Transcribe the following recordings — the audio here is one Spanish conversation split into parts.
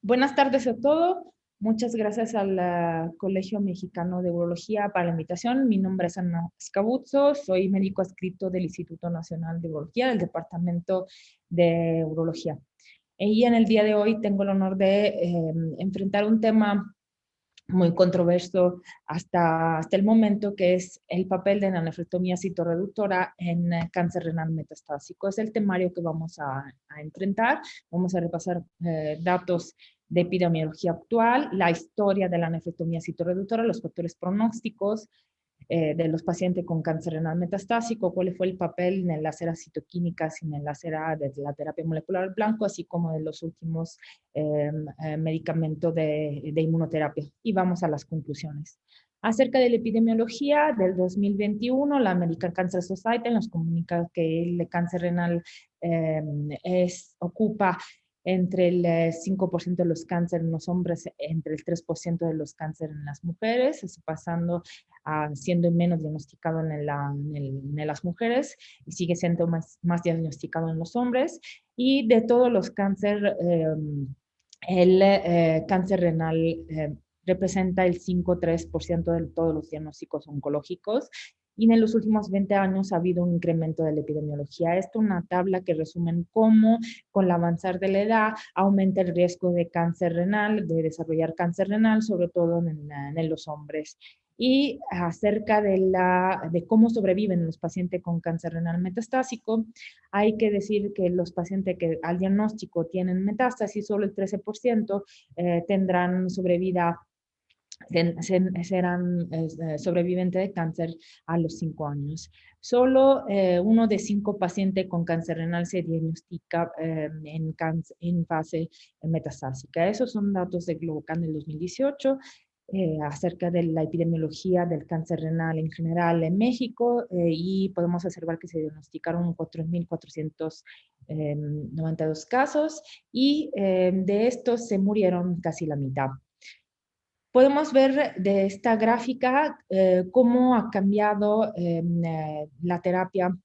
Buenas tardes a todos. Muchas gracias al Colegio Mexicano de Urología por la invitación. Mi nombre es Ana Escabuzzo, soy médico adscrito del Instituto Nacional de Urología, del Departamento de Urología. Y en el día de hoy tengo el honor de enfrentar un tema muy controverso hasta el momento, que es el papel de la nefrectomía citorreductora en cáncer renal metastásico. Es el temario que vamos a enfrentar. Vamos a repasar datos de epidemiología actual, la historia de la nefrectomía citorreductora, los factores pronósticos, de los pacientes con cáncer renal metastásico, cuál fue el papel en las eras citoquímicas y en las eras de la terapia molecular blanco, así como de los últimos medicamentos de inmunoterapia. Y vamos a las conclusiones. Acerca de la epidemiología del 2021, la American Cancer Society nos comunica que el cáncer renal ocupa entre el 5% de los cánceres en los hombres, entre el 3% de los cánceres en las mujeres, pasando siendo menos diagnosticado en las mujeres y sigue siendo más diagnosticado en los hombres. Y de todos los cánceres, el cáncer renal representa el 5,3% de todos los diagnósticos oncológicos. Y en los últimos 20 años ha habido un incremento de la epidemiología. Esto es una tabla que resume cómo con el avanzar de la edad aumenta el riesgo de cáncer renal, de desarrollar cáncer renal, sobre todo en los hombres. Y acerca de cómo sobreviven los pacientes con cáncer renal metastásico, hay que decir que los pacientes que al diagnóstico tienen metástasis, solo el 13% tendrán sobrevida, serán sobrevivientes de cáncer a los 5 años. Solo uno de 5 pacientes con cáncer renal se diagnostica en fase metastásica. Esos son datos de Globocan del 2018. Acerca de la epidemiología del cáncer renal en general en México, y podemos observar que se diagnosticaron 4,492 casos y de estos se murieron casi la mitad. Podemos ver de esta gráfica cómo ha cambiado la terapia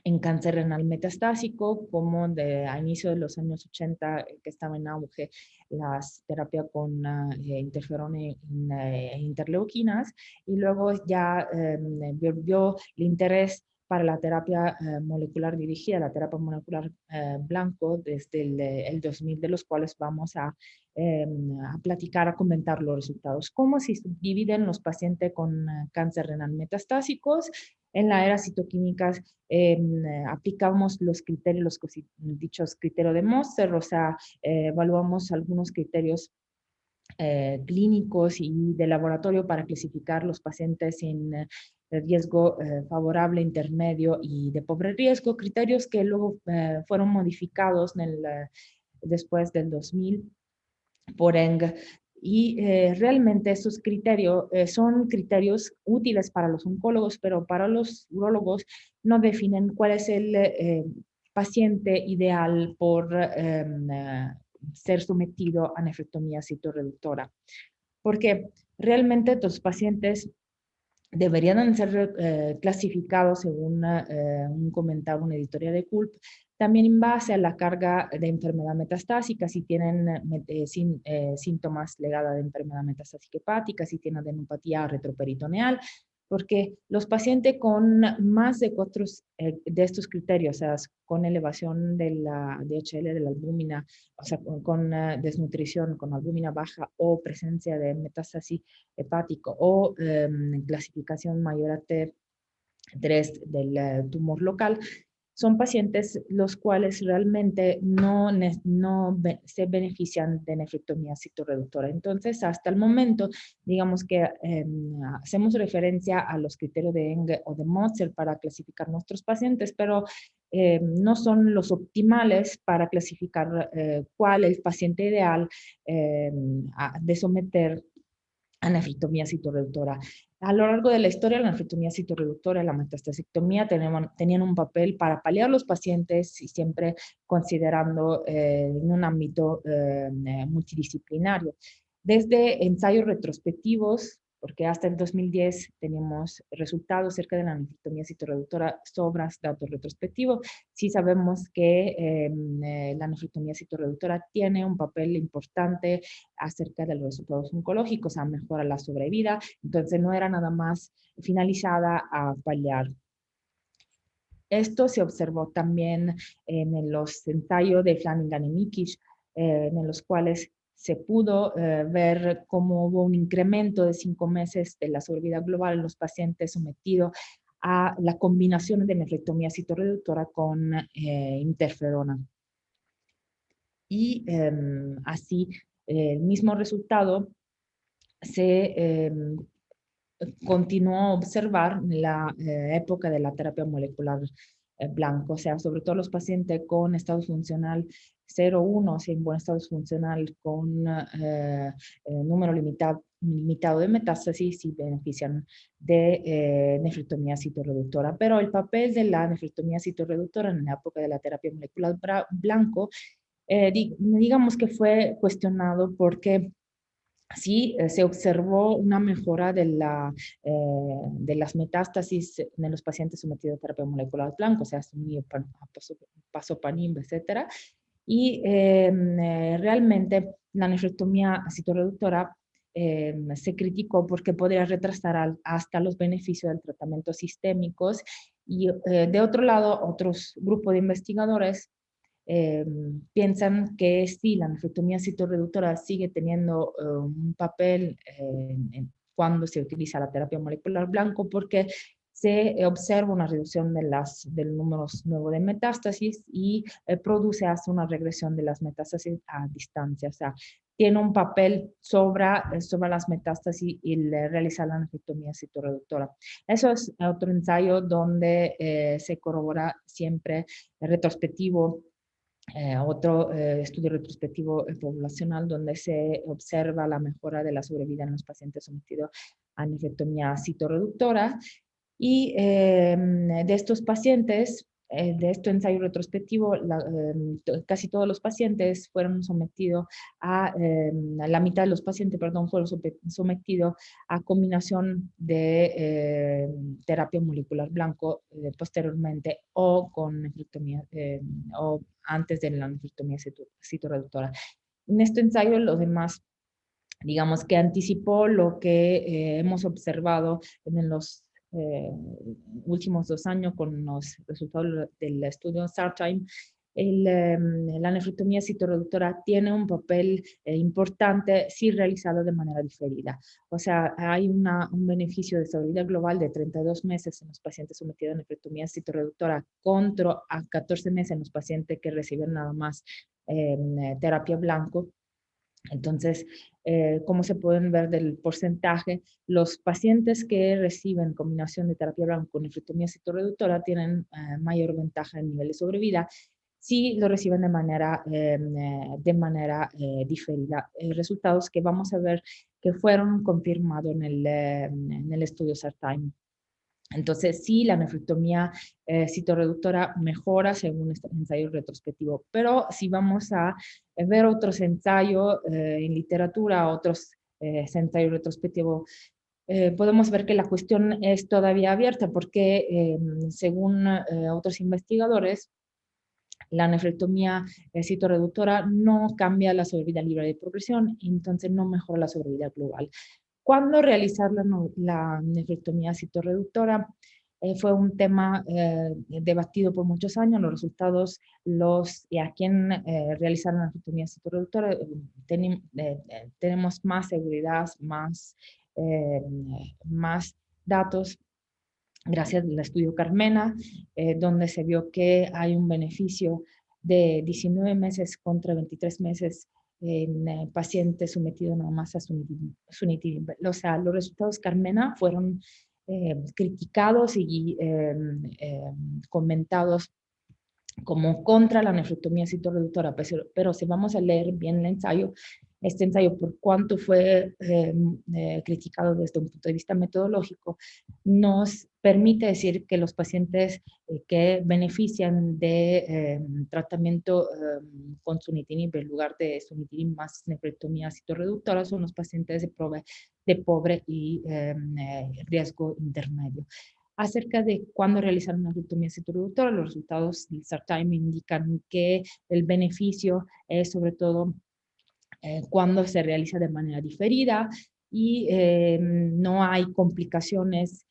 en cáncer renal metastásico, como a inicio de los años 80, que estaba en auge las terapias con interferón e interleuquinas, y luego ya volvió el interés para la terapia molecular dirigida, la terapia molecular blanco, desde el 2000, de los cuales vamos a platicar, a comentar los resultados. ¿Cómo se dividen los pacientes con cáncer renal metastásicos? En la era citoquímicas aplicamos los criterios, los dichos criterios de Moser, o sea, evaluamos algunos criterios clínicos y de laboratorio para clasificar los pacientes en riesgo favorable, intermedio y de pobre riesgo, criterios que luego fueron modificados después del 2000 por Eng. Y realmente esos criterios son criterios útiles para los oncólogos, pero para los urólogos no definen cuál es el paciente ideal por ser sometido a nefrectomía citorreductora. Porque realmente los pacientes deberían ser clasificados según un comentario, una editoría de CULP, también en base a la carga de enfermedad metastásica, si tienen síntomas legados de enfermedad metastásica hepática, si tienen adenopatía retroperitoneal, porque los pacientes con más de 4 de estos criterios, o sea, con elevación de la DHL, de la albúmina, o sea, con desnutrición, con albúmina baja o presencia de metástasis hepático o clasificación mayor a T3 del tumor local, son pacientes los cuales realmente no se benefician de nefrectomía citorreductora. Entonces, hasta el momento, digamos que hacemos referencia a los criterios de Eng o de Motzer para clasificar nuestros pacientes, pero no son los optimales para clasificar cuál es el paciente ideal de someter a nefrectomía citorreductora. A lo largo de la historia, la nefrectomía citorreductora y la metastasectomía tenían un papel para paliar los pacientes y siempre considerando en un ámbito multidisciplinario. Desde ensayos retrospectivos porque hasta el 2010 teníamos resultados cerca de la nefrectomía citorreductora sobre datos retrospectivos. Sí sabemos que la nefrectomía citorreductora tiene un papel importante acerca de los resultados oncológicos, a mejorar la sobrevida, entonces no era nada más finalizada a paliar. Esto se observó también en los ensayos de Flanagan y Mikic, en los cuales se pudo ver cómo hubo un incremento de 5 meses de la sobrevida global en los pacientes sometidos a la combinación de nefrectomía citorreductora con interferona. Y así el mismo resultado se continuó a observar en la época de la terapia molecular blanco, o sea, sobre todo los pacientes con estado funcional 0,1, o sea, en buen estado funcional con número limitado de metástasis y benefician de nefrectomía citorreductora. Pero el papel de la nefrectomía citorreductora en la época de la terapia molecular blanco, digamos que fue cuestionado porque sí, se observó una mejora de las metástasis en los pacientes sometidos a terapia molecular blanca, o sea, pazopanib, etcétera. Y realmente la nefrectomía citorreductora se criticó porque podría retrasar hasta los beneficios del tratamiento sistémicos. Y de otro lado, otros grupos de investigadores piensan que sí, la nefrectomía citorreductora sigue teniendo un papel cuando se utiliza la terapia molecular blanco porque se observa una reducción del número nuevo de metástasis y produce hasta una regresión de las metástasis a distancia. O sea, tiene un papel sobre las metástasis y realizar la nefrectomía citorreductora. Eso es otro ensayo donde se corrobora siempre retrospectivo otro estudio retrospectivo poblacional donde se observa la mejora de la sobrevida en los pacientes sometidos a nefrectomía citorreductora. Y de estos pacientes, de este ensayo retrospectivo, casi todos los pacientes fueron sometidos la mitad de los pacientes, perdón, fueron sometidos a combinación de terapia molecular blanco posteriormente o con nefrectomía o antes de la nefrectomía citorreductora. En este ensayo, los demás, digamos que anticipó lo que hemos observado en los últimos 2 años con los resultados del estudio StarTime. La nefrectomía citorreductora tiene un papel importante si realizado de manera diferida. O sea, hay un beneficio de sobrevida global de 32 meses en los pacientes sometidos a nefrectomía citorreductora contra a 14 meses en los pacientes que reciben nada más terapia blanco. Entonces, como se pueden ver del porcentaje, los pacientes que reciben combinación de terapia blanca con nefrectomía citorreductora tienen mayor ventaja en nivel de sobrevida si lo reciben de manera diferida. Resultados que vamos a ver que fueron confirmados en el estudio SARTIME. Entonces, sí, la nefrectomía citorreductora mejora según este ensayo retrospectivo, pero si vamos a ver otros ensayos en literatura, otros ensayos retrospectivos, podemos ver que la cuestión es todavía abierta porque según otros investigadores, la nefrectomía citorreductora no cambia la sobrevida libre de progresión, entonces no mejora la sobrevida global. ¿Cuándo realizar la nefrectomía citorreductora? Fue un tema debatido por muchos años. Los resultados, y a quien realizar la nefrectomía citorreductora, tenemos más seguridad, más datos gracias al estudio Carmena, donde se vio que hay un beneficio de 19 meses contra 23 meses en pacientes sometidos nada más a sunitinib. O sea, los resultados Carmena fueron criticados y comentados como contra la nefrectomía citorreductora, pero si vamos a leer bien el ensayo, Este ensayo, por cuanto fue criticado desde un punto de vista metodológico, nos permite decir que los pacientes que benefician de tratamiento con sunitinib en lugar de sunitinib más nefrectomía citorreductora son los pacientes de pobre y riesgo intermedio. Acerca de cuándo realizar una nefrectomía citorreductora, los resultados del SARTIME indican que el beneficio es sobre todo cuando se realiza de manera diferida y no hay complicaciones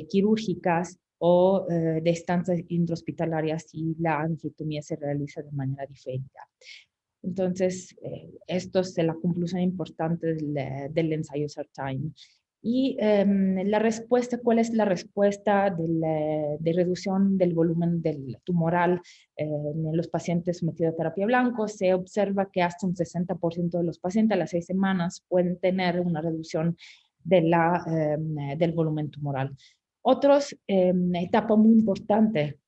quirúrgicas o de estancias intrahospitalarias si la angiectomía se realiza de manera diferida. Entonces, esto es la conclusión importante del ensayo SARTIME. Y la respuesta, ¿cuál es la respuesta de reducción del volumen del tumoral en los pacientes sometidos a terapia blanco? Se observa que hasta un 60% de los pacientes a las 6 semanas pueden tener una reducción del volumen tumoral. Otros, etapa muy importante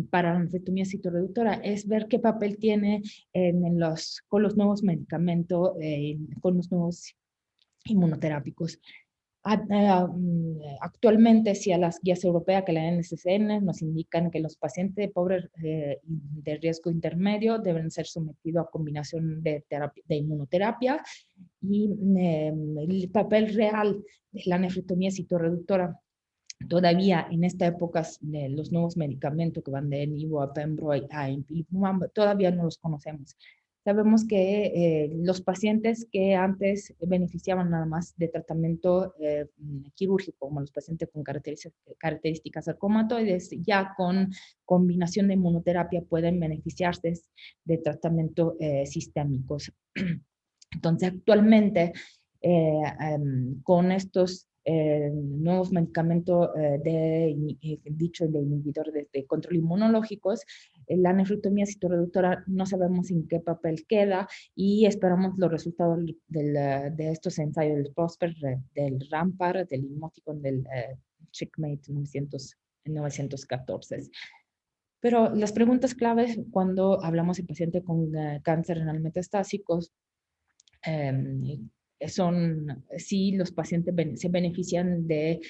para la nefrectomía citorreductora es ver qué papel tiene con los nuevos medicamentos, con los nuevos inmunoterápicos. Actualmente, si a las guías europeas que la NCCN nos indican que los pacientes de pobre de riesgo intermedio deben ser sometidos a combinación de inmunoterapia y el papel real de la nefrectomía citorreductora. Todavía en esta época los nuevos medicamentos que van de Nivo a Pembro a Ipilimumab todavía no los conocemos. Sabemos que los pacientes que antes beneficiaban nada más de tratamiento quirúrgico, como los pacientes con características sarcomatoides, ya con combinación de inmunoterapia pueden beneficiarse de tratamientos sistémicos. Entonces, actualmente, con estos nuevos medicamentos dicho de inhibidores de control inmunológicos, la nefrectomía citorreductora no sabemos en qué papel queda y esperamos los resultados de estos ensayos del PROSPER, del RAMPAR, del Emoticon, del CheckMate 914. Pero las preguntas claves cuando hablamos de paciente con cáncer renal metastásico son si los pacientes se benefician de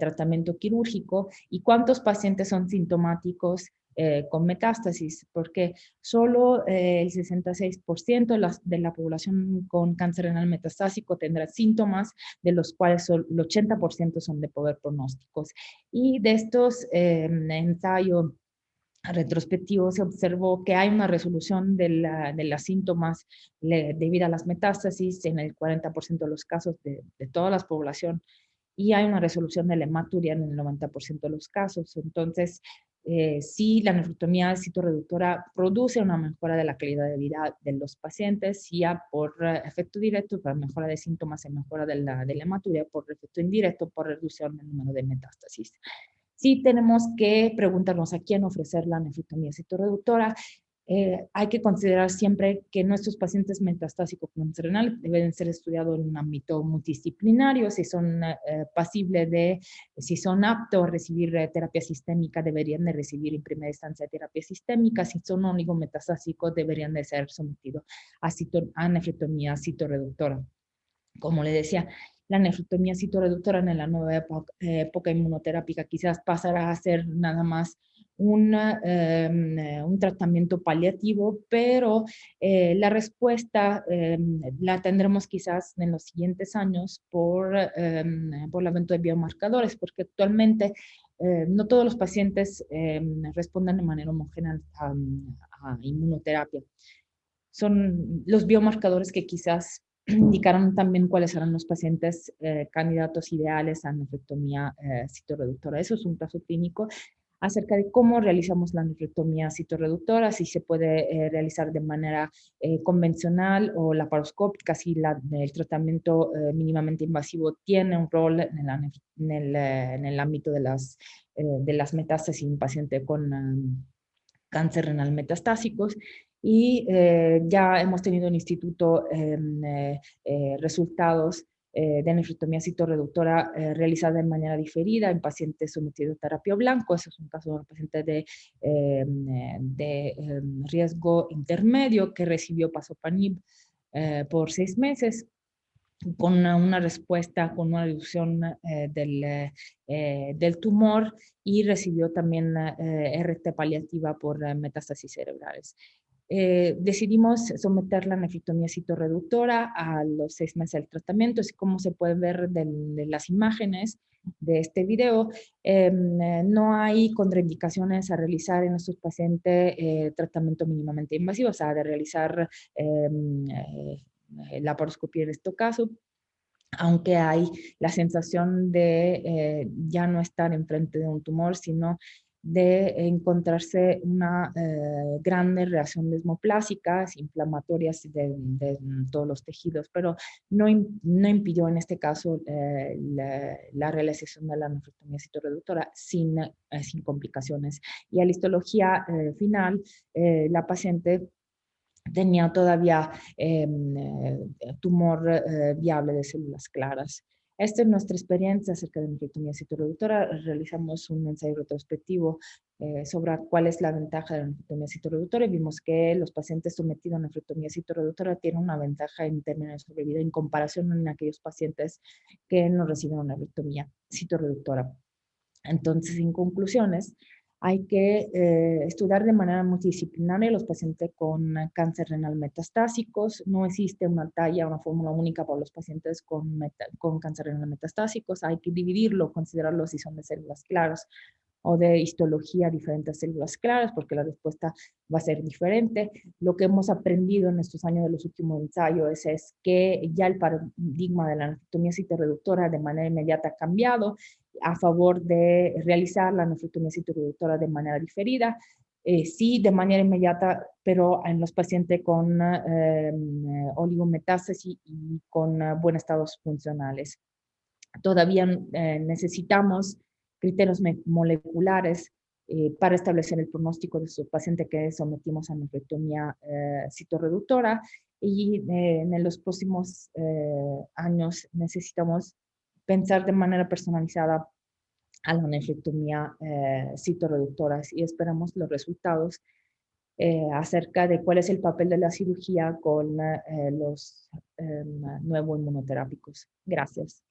tratamiento quirúrgico y cuántos pacientes son sintomáticos con metástasis, porque solo el 66% de la población con cáncer renal metastásico tendrá síntomas, de los cuales el 80% son de poder pronósticos. Y de estos ensayos retrospectivo se observó que hay una resolución de los síntomas debido a las metástasis en el 40% de los casos de toda la población y hay una resolución de la hematuria en el 90% de los casos. Entonces, sí, la nefrectomía citorreductora produce una mejora de la calidad de vida de los pacientes, ya por efecto directo, para mejora de síntomas y mejora de la hematuria, por efecto indirecto, por reducción del número de metástasis. Sí tenemos que preguntarnos a quién ofrecer la nefrectomía citorreductora. Hay que considerar siempre que nuestros pacientes metastásicos con cáncer renal deben ser estudiados en un ámbito multidisciplinario, si son si son aptos a recibir terapia sistémica, deberían de recibir en primera instancia terapia sistémica, si son oligometastásicos, deberían de ser sometidos a nefrectomía citorreductora. Como le decía, la nefrectomía citorreductora en la nueva época inmunoterápica quizás pasará a ser nada más un tratamiento paliativo, pero la respuesta la tendremos quizás en los siguientes años por el aumento de biomarcadores, porque actualmente no todos los pacientes responden de manera homogénea a inmunoterapia. Son los biomarcadores que quizás indicaron también cuáles serán los pacientes candidatos ideales a nefrectomía citorreductora. Eso es un caso clínico acerca de cómo realizamos la nefrectomía citorreductora, si se puede realizar de manera convencional o laparoscópica, si el tratamiento mínimamente invasivo tiene un rol en el ámbito de las metástasis en paciente con cáncer renal metastásicos. Y ya hemos tenido en instituto resultados de nefrectomía citorreductora realizada de manera diferida en pacientes sometidos a terapia blanco. Ese es un caso de un paciente de riesgo intermedio que recibió pazopanib por 6 meses con una respuesta, con una reducción del tumor y recibió también RT paliativa por metástasis cerebrales. Decidimos someter la nefrectomía citorreductora a los 6 meses del tratamiento, así como se puede ver de las imágenes de este video. No hay contraindicaciones a realizar en estos pacientes tratamiento mínimamente invasivo, o sea, de realizar laparoscopía en este caso, aunque hay la sensación de ya no estar enfrente de un tumor, sino de encontrarse una grande reacción desmoplásicas, inflamatorias de todos los tejidos, pero no impidió en este caso la realización de la nefrectomía citorreductora sin complicaciones. Y a la histología final, la paciente tenía todavía tumor viable de células claras. Esta es nuestra experiencia acerca de nefrectomía citorreductora. Realizamos un ensayo retrospectivo sobre cuál es la ventaja de la nefrectomía citorreductora y vimos que los pacientes sometidos a nefrectomía citorreductora tienen una ventaja en términos de sobrevida en comparación con aquellos pacientes que no reciben una nefrectomía citorreductora. Entonces, en conclusiones, hay que estudiar de manera multidisciplinaria los pacientes con cáncer renal metastásicos. No existe una talla, una fórmula única para los pacientes con cáncer renal metastásicos. Hay que dividirlo, considerarlo si son de células claras o de histología diferentes células claras, porque la respuesta va a ser diferente. Lo que hemos aprendido en estos años de los últimos ensayos es que ya el paradigma de la nefrectomía citorreductora de manera inmediata ha cambiado a favor de realizar la nefrectomía citorreductora de manera diferida, sí de manera inmediata, pero en los pacientes con oligometástasis y con buenos estados funcionales. Todavía necesitamos criterios moleculares para establecer el pronóstico de su paciente que sometimos a nefrectomía citorreductora y en los próximos años necesitamos pensar de manera personalizada a la nefrectomía citorreductoras y esperamos los resultados acerca de cuál es el papel de la cirugía con los nuevos inmunoterápicos. Gracias.